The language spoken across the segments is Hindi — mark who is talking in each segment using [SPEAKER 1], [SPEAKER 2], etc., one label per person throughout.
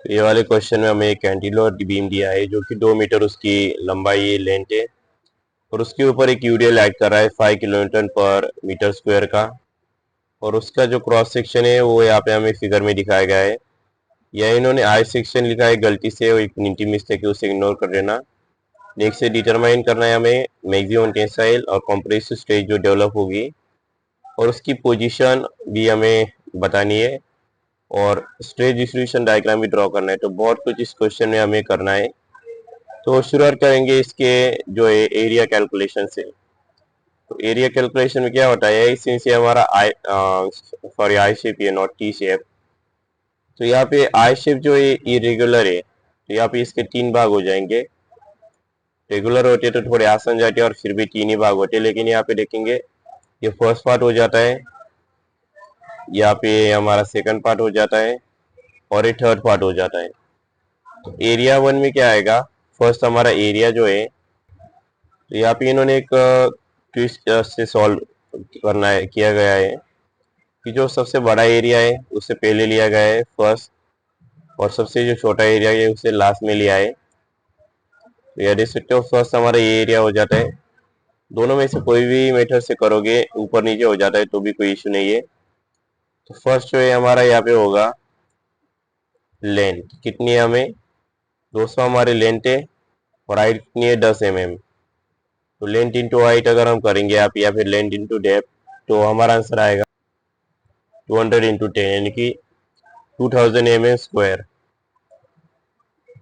[SPEAKER 1] ये वाले क्वेश्चन में हमें एक कैंटिलीवर बीम दिया है जो कि 2 मीटर उसकी लंबाई लेंथ है और उसके ऊपर एक यूडीएल एक्ट कर रहा है 5 किलोन्यूटन पर मीटर स्क्वायर का। और उसका जो क्रॉस सेक्शन है वो यहाँ पे हमें फिगर में दिखाया गया है। यह इन्होंने आई सेक्शन लिखा है गलती से, और एक प्रिंटिंग मिस्टेक है, उसे इग्नोर कर देना। नेक्स्ट से डिटरमाइन करना है हमें मैक्सिमम टेंसाइल और कंप्रेसिव स्ट्रेस जो डेवलप होगी, और उसकी पोजीशन भी हमें बतानी है, और स्ट्रेस डिस्ट्रीब्यूशन डायग्राम भी ड्रॉ करना है। तो बहुत कुछ इस क्वेश्चन में हमें करना है। तो शुरुआत करेंगे इसके जो है एरिया कैलकुलेशन से। तो एरिया कैलकुलेशन में क्या होता है, सिंस ये हमारा आई सॉरी आई शेप है नॉट टी शेप, तो यहाँ पे आई शेप जो है इरेगुलर है, तो यहाँ पे इसके 3 भाग हो जाएंगे। रेगुलर होते तो थोड़े आसान जाते और फिर भी 3 ही भाग होते, लेकिन यहाँ पे देखेंगे ये फर्स्ट पार्ट हो जाता है, यहाँ पे हमारा सेकंड पार्ट हो जाता है, और ये थर्ड पार्ट हो जाता है। तो एरिया वन में क्या आएगा, फर्स्ट हमारा एरिया जो है, तो यहाँ पे इन्होंने एक ट्विस्ट से सॉल्व करना है, किया गया है कि जो सबसे बड़ा एरिया है उससे पहले लिया गया है फर्स्ट, और सबसे जो छोटा एरिया है उसे लास्ट में लिया है। तो यह देख सकते हो फर्स्ट हमारा ये एरिया हो जाता है। दोनों में से कोई भी मेथड से करोगे ऊपर नीचे हो जाता है तो भी कोई इशू नहीं है। तो फर्स्ट जो है हमारा यहाँ पे होगा लेंथ कितनी है, हमें 200 हमारी लेंथ है, और हाइट कितनी है 10 mm। तो लेंथ इंटू हाइट अगर हम करेंगे आप, या फिर लेंथ इंटू डेप्थ, तो हमारा आंसर आएगा 200 इंटू 10 यानी कि 2000 mm²।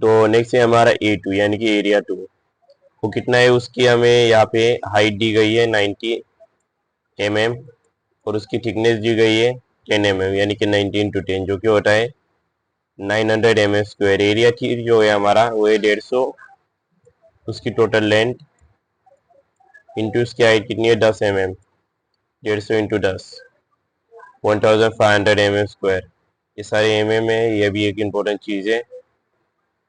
[SPEAKER 1] तो नेक्स्ट है हमारा A2 यानी कि एरिया 2, वो कितना है, उसकी हमें यहाँ पे हाइट दी गई है 90 mm, और उसकी थिकनेस दी गई है 10 mm यानी कि 90 इंटू 10 जो कि होता है 900 mm²। एरिया थी जो है हमारा वो है 150, उसकी टोटल लेंथ इंटू उसकी हाइट कितनी है 10 mm, 150 इंटू 10 1500 mm²। ये सारे mm है, ये भी एक इम्पोर्टेंट चीज़ है।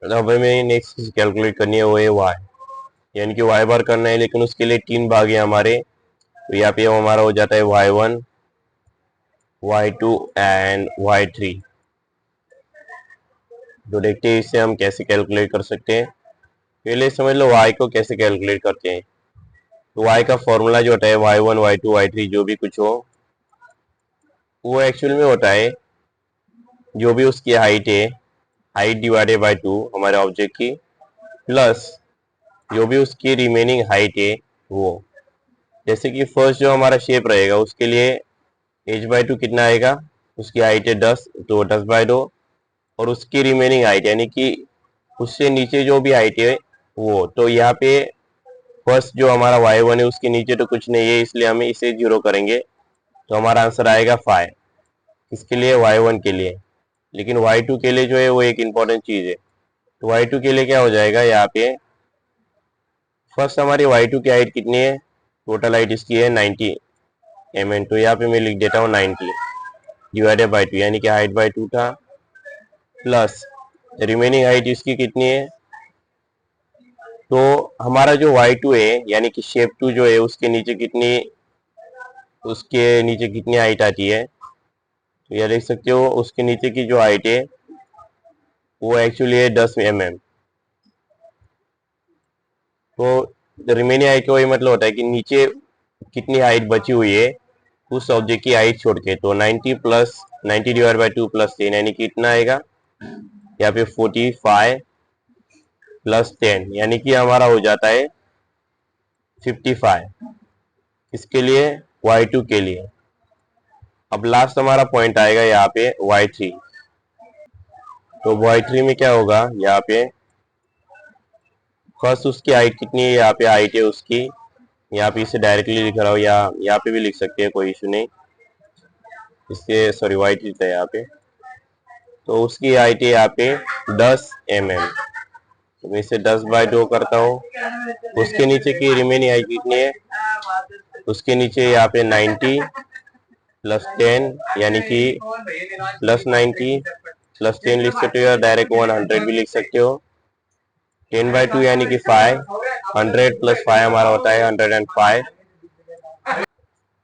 [SPEAKER 1] अब हमें नेक्स्ट चीज कैलकुलेट करनी है वो है वाई, यानी कि वाई बार करना है, लेकिन उसके लिए 3 भाग है हमारे। तो यहाँ पे हमारा हो जाता है y1, y2 एंड y3। तो देखते हैं इसे हम कैसे कैलकुलेट कर सकते हैं। पहले समझ लो y को कैसे कैलकुलेट करते हैं। तो y का फॉर्मूला जो होता है y1 y2 y3 जो भी कुछ हो, वो एक्चुअल में होता है जो भी उसकी हाइट है, हाइट डिवाइडेड बाय 2 हमारे ऑब्जेक्ट की, प्लस जो भी उसकी रिमेनिंग हाइट है वो। जैसे कि फर्स्ट जो हमारा शेप रहेगा उसके लिए h/2 कितना आएगा, उसकी हाइट है 10, तो 10/2, और उसकी रिमेनिंग हाइट यानी कि उससे नीचे जो भी हाइट है वो। तो यहाँ पे फर्स्ट जो हमारा y1 है उसके नीचे तो कुछ नहीं है, इसलिए हमें इसे 0 करेंगे, तो हमारा आंसर आएगा 5। इसके लिए y1 के लिए। लेकिन y2 के लिए जो है वो एक इम्पॉर्टेंट चीज़ है। तो y2 के लिए क्या हो जाएगा, यहाँ पे फर्स्ट हमारी y2 की हाइट कितनी है, टोटल हाइट इसकी है 90 mm, तो यहाँ पे मैं लिख देता हूँ 90 डिवाइडेड बाई 2 यानी कि हाइट बाई 2 था, प्लस रिमेनिंग हाइट इसकी कितनी है। तो हमारा जो y2 है यानी कि शेप 2 जो है उसके नीचे कितनी हाइट आती है, तो यह देख सकते हो उसके नीचे की जो हाइट है वो एक्चुअली है 10 mm। तो रिमेनिंग हाइट का वही मतलब होता है कि नीचे कितनी हाइट बची हुई है उस ऑब्जेक्ट की हाइट छोड़ के। तो 90 प्लस 90 डिवाइड बाई 2 प्लस 10 यानी कि कितना आएगा, यहाँ पे 45 प्लस 10 यानी कि हमारा हो जाता है 55। इसके लिए y2 के लिए। अब लास्ट हमारा पॉइंट आएगा यहाँ पे y3। तो y3 में क्या होगा, यहाँ पे फर्स्ट उसकी हाइट कितनी है, यहाँ पे हाइट है उसकी, यहाँ पे इसे डायरेक्टली लिख रहा हूँ, या यहाँ पे भी लिख सकते हैं, कोई इशू नहीं। इसके सॉरी y3 था यहाँ पे, तो उसकी हाइट है यहाँ पे 10 mm। तो मैं इसे 10/2 करता हूँ। उसके नीचे की रिमेनिंग हाइट कितनी है, उसके नीचे यहाँ पे 90 प्लस 10 यानी कि प्लस 90 प्लस 10 लिख सकते हो, या डायरेक्ट 100 भी लिख सकते हो। 10/2 यानी कि 5, 100 प्लस 5 हमारा होता है 105।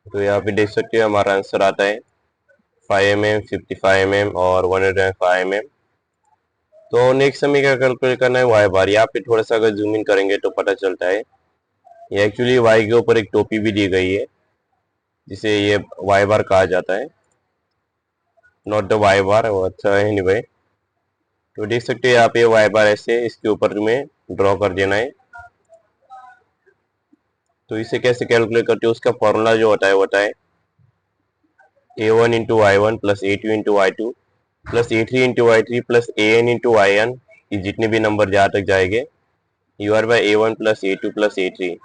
[SPEAKER 1] तो यहाँ पे देख सकते हो हमारा आंसर आता है 5 mm, 55 mm और 105 mm। तो नेक्स्ट हमें क्या कैलकुलेट करना है, वाई बार। यहाँ पे थोड़ा सा अगर जूम इन करेंगे तो पता चलता है ये एक्चुअली वाई के ऊपर एक टोपी भी दी गई है जिसे ये वाई बार कहा जाता है, नॉट द वाई बार। अच्छा एनीवे, तो देख सकते हैं यहाँ पे वाई बार ऐसे इसके ऊपर तुम्हें ड्रॉ कर देना है। तो इसे कैसे कैलकुलेट करते हो, उसका फॉर्मूला जो होता है वो होता है a1 into Y one plus a2 into Y two plus a3 into Y three plus an into Y N. ये जितने भी नंबर जहाँ तक जाएंगे you are by a1 plus a2 plus a3,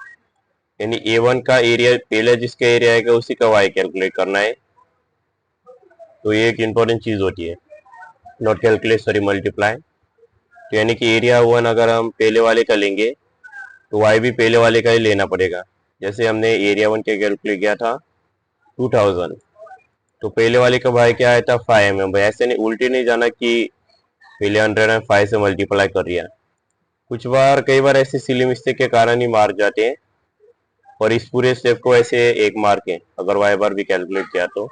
[SPEAKER 1] यानी a1 का एरिया पहले जिसका एरिया आएगा उसी का y कैलकुलेट करना है। तो ये एक इंपॉर्टेंट चीज होती है, नॉट कैलकुलेट सॉरी मल्टीप्लाई। तो यानी कि एरिया वन अगर हम पहले वाले का लेंगे तो y भी पहले वाले का ही लेना पड़ेगा। जैसे हमने एरिया वन का कैलकुलेट किया था 2000, तो पहले वाले का y क्या आया था 5 mm। ऐसे नहीं उल्टे नहीं जाना कि पहले 105 से मल्टीप्लाई कर दिया। कुछ बार कई बार ऐसे सिली मिस्टेक के कारण ही मार जाते हैं, और इस पूरे स्टेप को ऐसे एक मार के अगर वाई बार भी कैलकुलेट किया तो,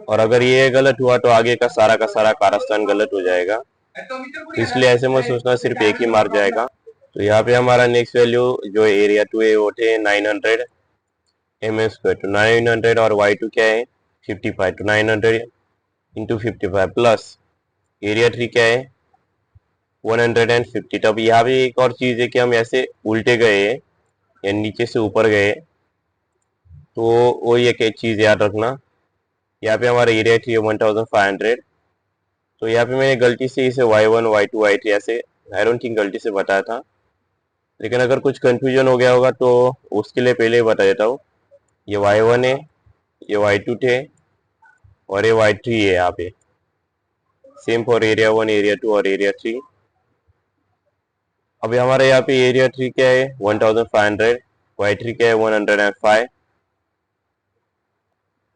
[SPEAKER 1] और अगर ये गलत हुआ तो आगे का सारा कारस्तान गलत हो जाएगा। तो इसलिए ऐसे में सोचना सिर्फ एक ही मार जाएगा। तो यहाँ पे हमारा नेक्स्ट वैल्यू जो एरिया टू है वो थे 900 mm²। तो 900 और वाई टू क्या है 55, तो 900 इंटू 55 प्लस एरिया थ्री क्या है 150। तब यहाँ भी एक और चीज है कि हम ऐसे उल्टे गए या नीचे से ऊपर गए, तो वो एक चीज याद रखना। यहाँ पे हमारा एरिया थी 1500, तो यहाँ पे मैंने गलती से इसे y1 y2 y3 ऐसे आई डोंट थिंक गलती से बताया था, लेकिन अगर कुछ कंफ्यूजन हो गया होगा तो उसके लिए पहले ही बता देता हूँ। ये y1 है, ये y2 थे और ये y3 है। यहाँ पे same for area one area two और एरिया थ्री। अभी हमारे यहाँ पे एरिया थ्री क्या है 1500, y3 क्या है 105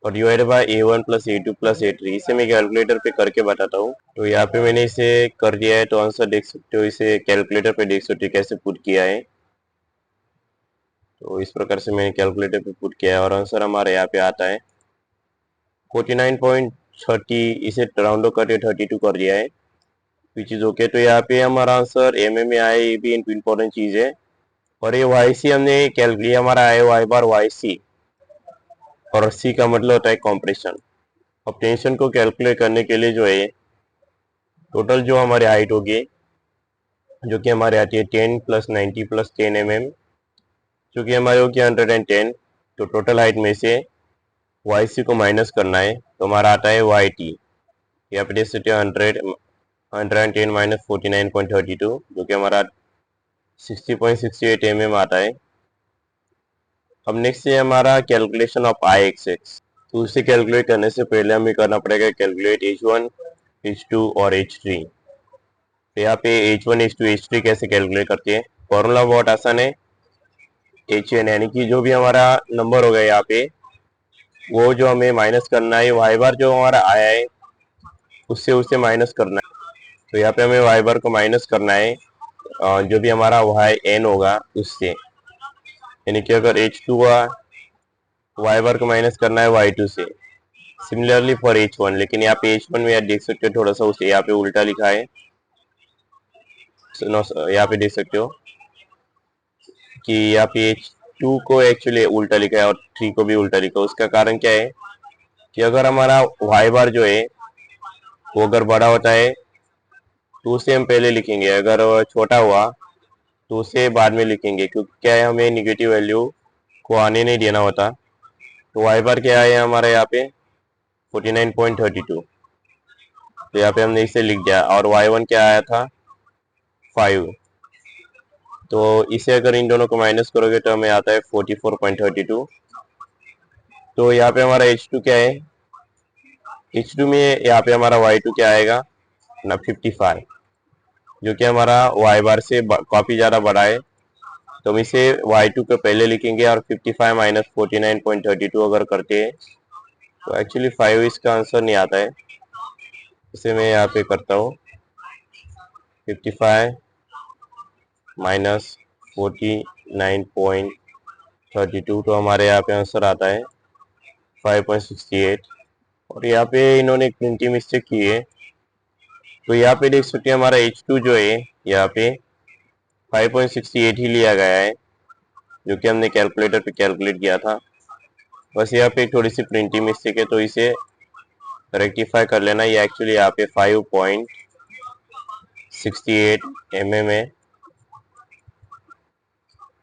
[SPEAKER 1] और divide by a1 plus a2 plus a3। इसे मैं कैलकुलेटर पे करके बताता हूँ। तो यहाँ पे मैंने इसे कर दिया है, तो आंसर देख सकते हो, इसे कैलकुलेटर पे देख सकते हो कैसे पुट किया है। तो इस प्रकार से मैंने कैलकुलेटर पे पुट किया है और आंसर हमारे यहाँ पे आता है 49.30। इसे राउंड करके 32 कर दिया है, विच इज ओके। तो यहाँ पे हमारा आंसर एमए में आया, ये भी इम्पोर्टेंट चीज है। और ये वाई सी हमने कैलकुलेट हमारा आया वाई बार वाई सी, और सी का मतलब होता है कॉम्प्रेशन। अब टेंशन को कैलकुलेट करने के लिए जो है टोटल जो हमारी हाइट होगी जो कि हमारे आती है 10 प्लस 90 प्लस 10 mm, जो कि हमारे होगी 110। तो टोटल हाइट में से वाई सी को माइनस करना है, तो हमारा आता है वाई टी। यहाँ पे देख सकते हो 110 माइनस 49.32, जो कि हमारा 60.68 mm आता है। अब नेक्स्ट है हमारा calculation of I x x. तो उसे कैलकुलेट करने से पहले हमें करना पड़ेगा कैलकुलेट H1 H2 और H3। तो यहाँ पे H1 H2 H3 कैसे कैलकुलेट करते हैं, फॉर्मूला बहुत आसान है। Hn यानी कि जो भी हमारा नंबर होगा यहाँ पे वो जो हमें माइनस करना है, वाई बार जो हमारा आया है उससे उसे माइनस करना है। तो यहाँ पे हमें वाई बार को माइनस करना है जो भी हमारा वाई एन होगा उससे, यानी कि अगर H2 हुआ वाई बार को माइनस करना है Y2 से। सिमिलरली फॉर H1, लेकिन यहाँ पे H1 में आप देख सकते हो थोड़ा सा उसे यहाँ पे उल्टा लिखा है। यहाँ पे देख सकते हो कि यहाँ पे H2 को एक्चुअली उल्टा लिखा है और 3 को भी उल्टा लिखा है। उसका कारण क्या है कि अगर हमारा वाई बार जो है वो अगर बड़ा होता है तो उसे हम पहले लिखेंगे, अगर छोटा हुआ तो उसे बाद में लिखेंगे, क्योंकि क्या है हमें निगेटिव वैल्यू को आने नहीं देना होता। तो वाई बार क्या है हमारे यहाँ पे 49.32, तो यहाँ पे हमने इसे लिख दिया। और y1 क्या आया था 5, तो इसे अगर इन दोनों को माइनस करोगे तो हमें आता है 44.32। तो यहाँ पे हमारा H2 क्या है, H2 में यहाँ पे हमारा y2 क्या आएगा ना 55, जो कि हमारा y बार से काफी ज्यादा बड़ा है। तो हम इसे y2 को पहले लिखेंगे और 55 माइनस 49.32 अगर करते हैं तो एक्चुअली 5 इसका आंसर नहीं आता है। इसे मैं यहाँ पे करता हूँ 55 माइनस 49.32, तो हमारे यहाँ पे आंसर आता है 5.68। और यहाँ पे इन्होंने एक प्रिंटिंग मिस्टेक की है, तो यहाँ पे देख सकते हैं हमारा H2 जो है यहाँ पे 5.68 ही लिया गया है, जो कि हमने कैलकुलेटर पे कैलकुलेट किया था। बस यहाँ पे थोड़ी सी प्रिंटिंग मिस्टेक है, तो इसे रेक्टिफाई कर लेना। ये एक्चुअली यहाँ पे 5.68 mm है।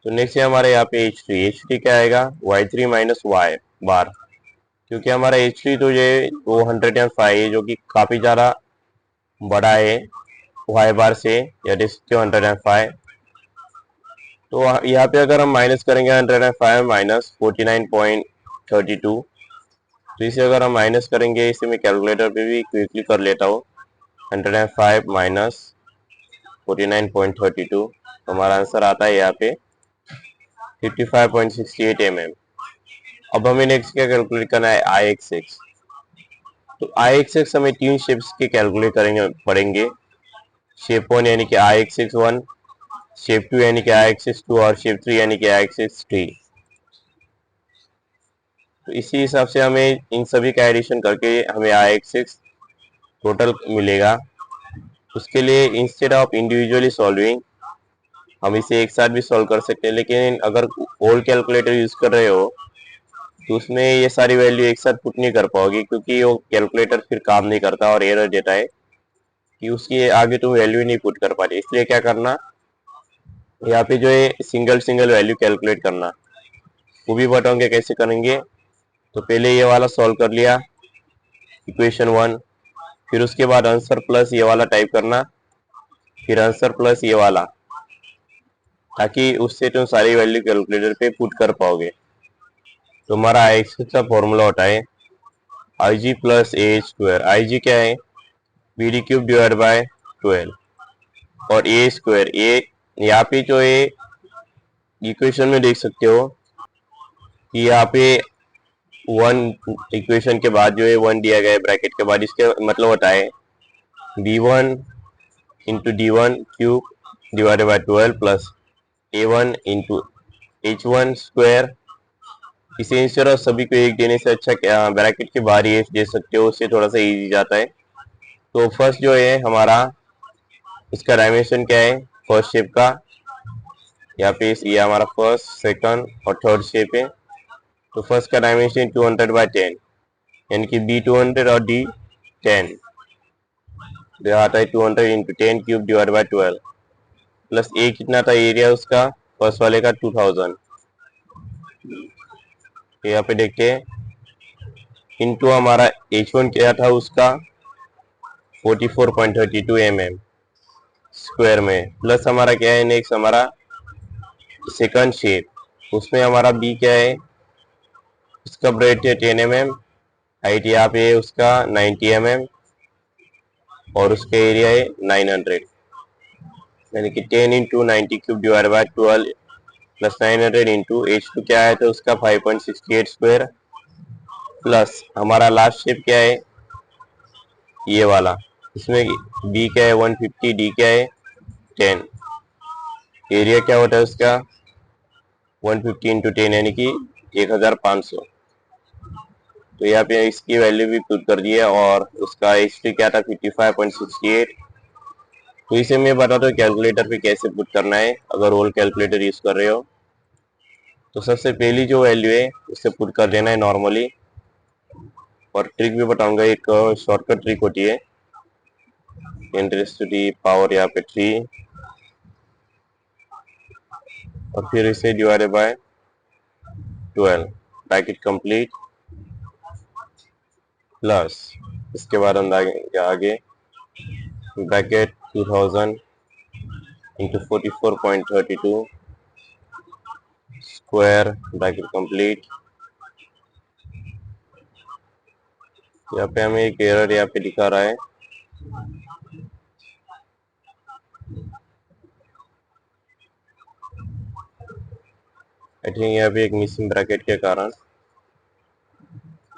[SPEAKER 1] तो नेक्स्ट है हमारे यहाँ पे H3 क्या आएगा, Y3 माइनस Y बार, क्योंकि हमारा H3 तो ये 105 है, जो कि काफी ज्यादा बड़ा है Y बार से, या देख सकते हो 105। तो यहाँ पे अगर हम माइनस करेंगे 105 माइनस 49.32, तो इसे अगर हम माइनस करेंगे, इसे मैं कैलकुलेटर पे भी क्विकली कर लेता हूँ। 105 माइनस 49.32, हमारा आंसर आता है यहाँ पे 55.68 mm। अब हमें नेक्स्ट क्या कैलकुलेट करना है, IXX। तो IXX हमें 3 शेप्स के कैलकुलेट करेंगे पड़ेंगे। शेप 1 यानी कि IXX1, शेप 2 यानी कि IXX2 और शेप 3 यानी कि IXX3। तो इसी हिसाब से हमें इन सभी का एडिशन करके हमें IXX टोटल मिलेगा। उसके लिए इंस्टेड ऑफ इंडिविजुअली सॉल्विंग हम इसे एक साथ भी सॉल्व कर सकते हैं, लेकिन अगर ओल्ड कैलकुलेटर यूज कर रहे हो तो उसमें ये सारी वैल्यू एक साथ पुट नहीं कर पाओगे, क्योंकि वो कैलकुलेटर फिर काम नहीं करता और एरर देता है कि उसकी आगे तुम वैल्यू नहीं पुट कर पाते। इसलिए क्या करना, यहाँ पे जो है सिंगल सिंगल वैल्यू कैलकुलेट करना, वो भी बताऊंगे कैसे करेंगे। तो पहले ये वाला सॉल्व कर लिया, इक्वेशन 1, फिर उसके बाद आंसर प्लस ये वाला टाइप करना, फिर आंसर प्लस ये वाला, ताकि उससे तुम सारी वैल्यू कैलकुलेटर पे पुट कर पाओगे। तो हमारा IXX का फॉर्मूला होता है IG प्लस AH²। IG क्या है, BD क्यूब डिवाइड बाय 12, और A², ए यहाँ पे जो है इक्वेशन में देख सकते हो कि यहाँ पे 1 इक्वेशन के बाद जो है 1 दिया गया है ब्रैकेट के बाद, इसके मतलब होता है B1 into D1 cube divided by 12 plus A1 into H1 square. इसे इंस्टेड ऑफ सभी को एक देने से अच्छा क्या ब्रैकेट के बाहर ये दे सकते हो, उससे थोड़ा सा इजी जाता है। तो फर्स्ट जो है हमारा, इसका डायमेंशन क्या है फर्स्ट शेप का, यहाँ पे ये हमारा फर्स्ट, सेकंड और थर्ड शेप है। तो फर्स्ट का डायमेंशन 200/10, यानी कि B200 और D10, तो आता है 200 into 10 cube divide by 12 plus A कितना था एरिया उसका फर्स्ट वाले का 2000। तो यहाँ पे देखते हैं इंटू हमारा H1 क्या था उसका 44.32 mm स्क्वायर में, प्लस हमारा क्या है नेक्स्ट हमारा सेकंड शेप, उसमें हमारा बी क्या है, उसका ब्रेड है 10 mm, हाइट यहाँ पे है उसका 90 mm और उसका एरिया है 900, यानी कि 10 into 90 cube divide by 12 plus 900 into H2 क्या है तो उसका 5.68 स्क्वायर, प्लस हमारा लास्ट शेप क्या है ये वाला, इसमें बी क्या है 150, डी क्या है 10, एरिया क्या होता है उसका 150 इंटू 10 यानी कि 1500। तो यहाँ पे इसकी वैल्यू भी पुट कर दी है, और उसका H3 क्या था 55.68। तो इसे मैं बताता हूँ कैलकुलेटर पे कैसे पुट करना है अगर ओल्ड कैलकुलेटर यूज कर रहे हो। तो सबसे पहली जो वैल्यू है उसे पुट कर देना है नॉर्मली, और ट्रिक भी बताऊंगा, एक शॉर्टकट ट्रिक होती है 10 पावर यहाँ पे 3, और फिर इसे divided by 12 bracket complete, plus इसके बाद हम आगे bracket 2000 into 44.32 square bracket complete. यहाँ पे हमें एक एरर यहाँ पे दिखा रहा है, आई थिंक यहाँ पे एक मिसिंग ब्रैकेट के कारण।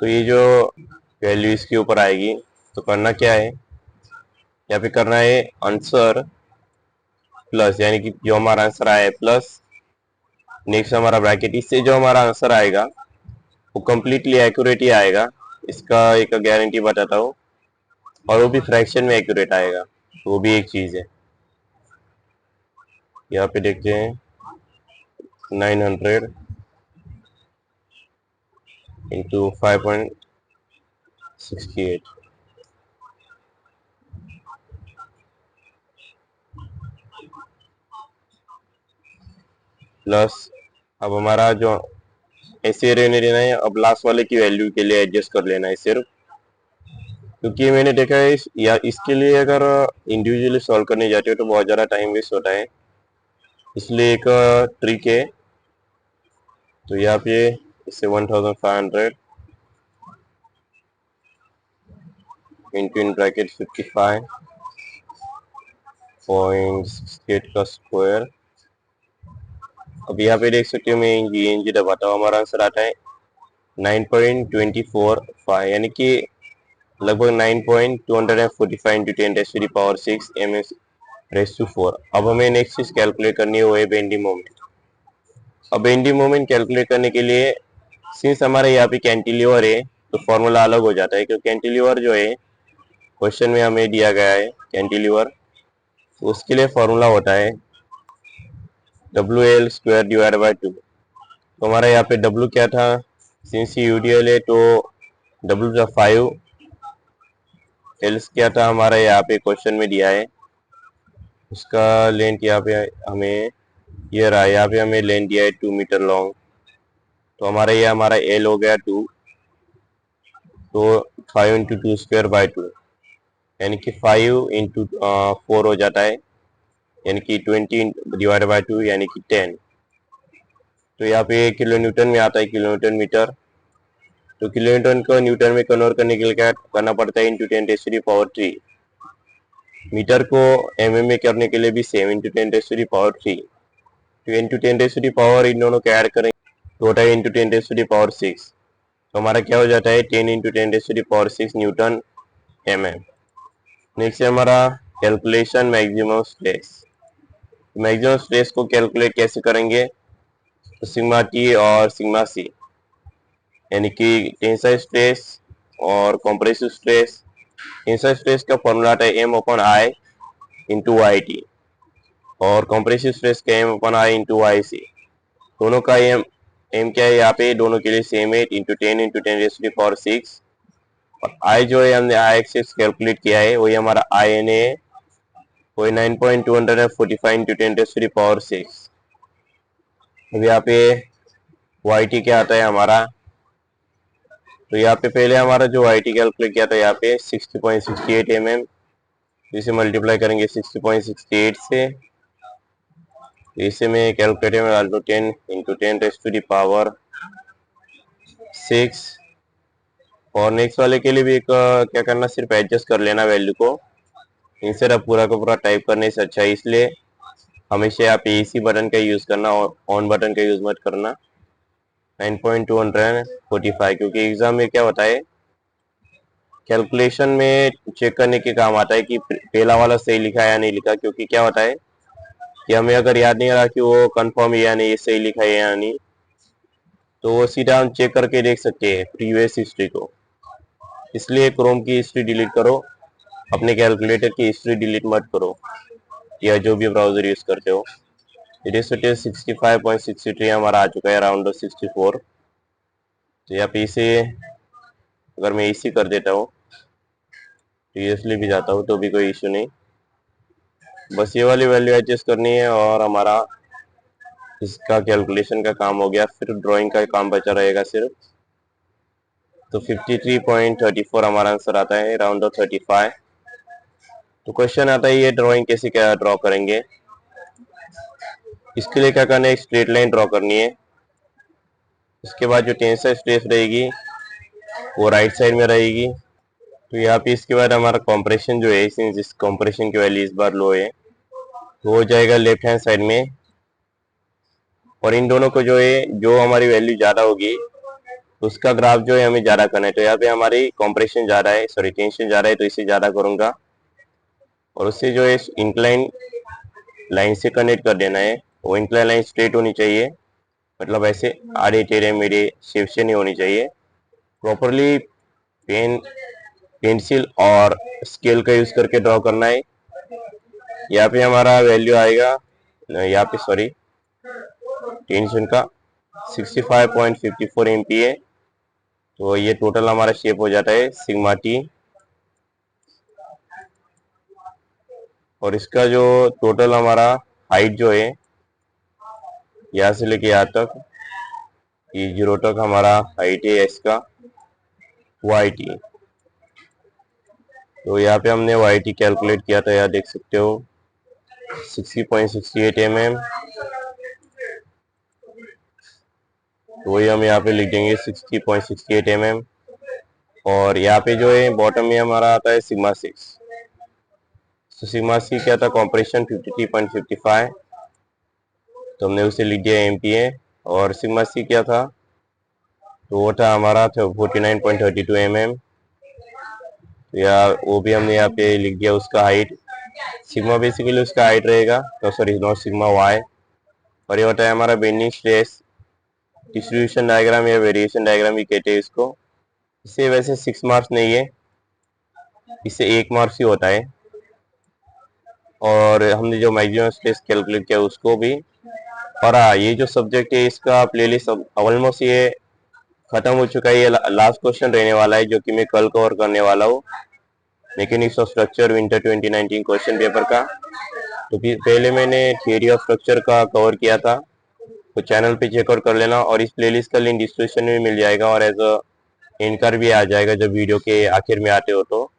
[SPEAKER 1] तो ये जो वैल्यू इसके ऊपर आएगी, तो करना क्या है, यहाँ पे करना है आंसर प्लस, यानी कि जो हमारा आंसर आया है प्लस नेक्स्ट हमारा ब्रैकेट, इससे जो हमारा आंसर आएगा वो कम्प्लीटली एक्यूरेट ही आएगा, इसका एक गारंटी बताता हूँ, और वो भी फ्रैक्शन में एक्यूरेट आएगा। वो भी एक चीज है। यहाँ पे देखते हैं 900 इंटू 5.68 प्लस, अब हमारा जो ऐसे रहने देना है, अब लास्ट वाले की वैल्यू के लिए एडजस्ट कर लेना है सिर्फ, क्योंकि मैंने देखा है या इसके लिए अगर इंडिविजुअली सॉल्व करने जाते हो तो बहुत ज़्यादा टाइम वेस्ट होता है। इसलिए एक ट्रिक है, तो यहाँ पे इसे 1500 इंटू इन ब्रैकेट 55.68 का स्क्वायर। अब यहाँ पे देख सकते हो, मैं जी दबाता हूँ, हमारा आंसर आता है 9.245, यानी कि लगभग 9.245 इंटू 10⁻⁶ m/4। अब हमें नेक्स्ट चीज कैलकुलेट करनी है, वो है बेंडिंग मोमेंट। अब बेंडिंग मोमेंट कैलकुलेट करने के लिए, सिंस हमारे यहाँ पे कैंटिलीवर है तो फॉर्मूला अलग हो जाता है, क्योंकि कैंटिलीवर जो है क्वेश्चन में हमें दिया गया है कैंटिलीवर, तो उसके लिए फॉर्मूला होता है WL² डिवाइड बाई 2। तो हमारा यहाँ पे W क्या था, सिंस यूडीएल है तो W था 5, एल्स क्या था हमारा यहाँ पे क्वेश्चन में दिया है, उसका लेंथ यहाँ पे हमें ये रहा, यहाँ पे हमें लेंथ दिया है 2 मीटर लॉन्ग, तो हमारा ये हमारा एल हो गया 2, तो 5 इंटू 2² बाई 2, यानी कि 5 इंटू 4 हो जाता है, यानी कि 20 डिवाइड बाई 2 यानी कि 10। तो यहाँ पे किलो न्यूटन में आता है किलो न्यूटन मीटर, तो किलो न्यूटन को न्यूटन में कन्वर्ट करने के लिए क्या करना पड़ता है, इंटू 10⁻3। मीटर को mm में करने के लिए भी सेम, इंटू 10⁻3। तो इंटू 10⁻, इन दोनों को ऐड करेंगे तो होता है इंटू 10⁻6। तो हमारा क्या हो जाता है 10 इंटू 10⁻6 न्यूटन mm। नेक्स्ट है हमारा calculation maximum stress. Maximum stress को कैलकुलेट कैसे करेंगे, तो सिग्मा टी और सिग्मा सी, यानी कि टेंसाइल स्ट्रेस और कंप्रेसिव स्ट्रेस। टेंसाइल स्ट्रेस का फॉर्मूला आता है M/I इंटू वाई टी, और कंप्रेसिव स्ट्रेस का M/I इंटू वाई सी। दोनों का एम क्या है यहाँ पे, दोनों के लिए सेम है, इंटू 10 इंटू 10⁻6। और आई जो है हमने आई एक्सिस कैलकुलेट किया है, वही हमारा आई एन ए, वही 9.245 इंटू 10⁻6। अब यहाँ पे वाई टी क्या आता है हमारा, तो यहाँ पे पहले हमारा जो वाई टी कैलकुलेट किया था यहाँ पे 60.68 mm, इसे मल्टीप्लाई करेंगे 60.68 से, तो इसे मैं कैलकुलेटर में डाल दूँ 10 इंटू 10⁻6। और नेक्स्ट वाले के लिए भी एक क्या करना, सिर्फ एडजस्ट कर लेना वैल्यू को, इंstead ऑफ पूरा का पूरा टाइप करने से अच्छा है। इसलिए हमेशा आप इसी बटन का यूज करना, और ऑन बटन का यूज मत करना। 9.245, क्योंकि एग्जाम में क्या होता है, कैलकुलेशन में चेक करने के काम आता है कि पहला वाला सही लिखा है या नहीं लिखा, क्योंकि क्या होता है कि हमें अगर याद नहीं रहा कि वो कंफर्म है या नहीं, ये सही लिखा है या नहीं, तो वो सीधा हम चेक करके देख सकते हैं प्रीवियस हिस्ट्री को। इसलिए क्रोम की हिस्ट्री डिलीट करो, अपने कैलकुलेटर की हिस्ट्री डिलीट मत करो, या जो भी ब्राउजर यूज करते हो। इट इज 65.63 हमारा आ चुका है, अराउंड 64। तो यहाँ पे इसे अगर मैं इसी कर देता हूँ, सीरियसली भी जाता हूँ तो भी कोई इशू नहीं, बस ये वाली वैल्यू एडजस्ट करनी है और हमारा इसका कैलकुलेशन का काम हो गया। फिर ड्राइंग का काम बचा रहेगा सिर्फ, तो 53.34 हमारा आंसर आता है, राउंड ऑफ 35। तो क्वेश्चन आता है ये ड्राइंग कैसे क्या ड्रॉ करेंगे। इसके लिए क्या करना है, एक स्ट्रेट लाइन ड्रॉ करनी है। इसके बाद जो टेंसाइल स्ट्रेस रहेगी वो राइट साइड में रहेगी। तो यहाँ पे इसके बाद हमारा कॉम्प्रेशन जो है, जिस कॉम्प्रेशन की वैल्यू इस बार लो है, तो हो जाएगा लेफ्ट हैंड साइड में। और इन दोनों को जो है, जो हमारी वैल्यू ज़्यादा होगी उसका ग्राफ जो है हमें ज़्यादा करना है। तो यहाँ पे हमारी कॉम्प्रेशन ज़्यादा है, सॉरी टेंशन ज़्यादा है, तो इसे ज़्यादा करूँगा और उससे जो है इंक्लाइन लाइन से कनेक्ट कर देना है। वो इंक्लाइन लाइन स्ट्रेट होनी चाहिए, मतलब ऐसे आड़े टेढ़े मेढ़े शेप से नहीं होनी चाहिए। प्रॉपरली पेंसिल और स्केल का यूज़ करके ड्रॉ करना है। यहाँ पे हमारा वैल्यू आएगा, यहाँ पे सॉरी टेंशन का 65.54 MPa। तो ये टोटल हमारा शेप हो जाता है सिग्मा टी। और इसका जो टोटल हमारा हाइट जो है यहाँ से लेके यहाँ तक, ये 0 तक हमारा हाइट है इसका वाई टी। तो यहाँ पे हमने वाई टी कैलकुलेट किया था, यहाँ देख सकते हो 60.68 mm। तो वही हम यहाँ पे लिख देंगे 60.68 mm। और यहाँ पे जो है बॉटम में हमारा आता है सिग्मा 6। तो सिग्मा सी क्या था, कॉम्प्रेशन 53.55, तो हमने उसे लिख दिया MPa। और सिग्मा सी क्या था, तो वो था हमारा 49.32 mm। तो या वो भी हमने यहाँ पे लिख दिया उसका हाइट। सिग्मा बेसिकली उसका हाइट रहेगा, तो सॉरी नॉट सिग्मा वाई। और ये होता है हमारा बेंडिंग स्ट्रेस डिस्ट्रीब्यूशन डायग्राम या वेरिएशन डायग्राम भी कहते हैं इसको। इसे वैसे 6 मार्क्स नहीं है, इससे 1 मार्क्स ही होता है। और हमने जो मैक्सिमम स्ट्रेस कैलकुलेट किया उसको भी। और हाँ, ये जो सब्जेक्ट है इसका प्लेलिस्ट ऑलमोस्ट ये खत्म हो चुका है। ये लास्ट क्वेश्चन रहने वाला है जो कि मैं कल कवर करने वाला हूँ, mechanics of structure winter 2019 question paper का। तो पहले मैंने थियरी ऑफ स्ट्रक्चर का कवर किया था, तो चैनल पे चेकआउट कर लेना। और इस प्लेलिस्ट का लिंक डिस्क्रिप्शन में मिल जाएगा और एज अ एंकर भी आ जाएगा जब वीडियो के आखिर में आते हो तो।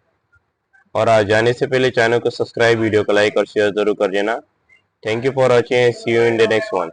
[SPEAKER 1] और जाने से पहले चैनल को सब्सक्राइब, वीडियो को लाइक और शेयर जरूर कर देना। Thank you for watching, see you in the next one.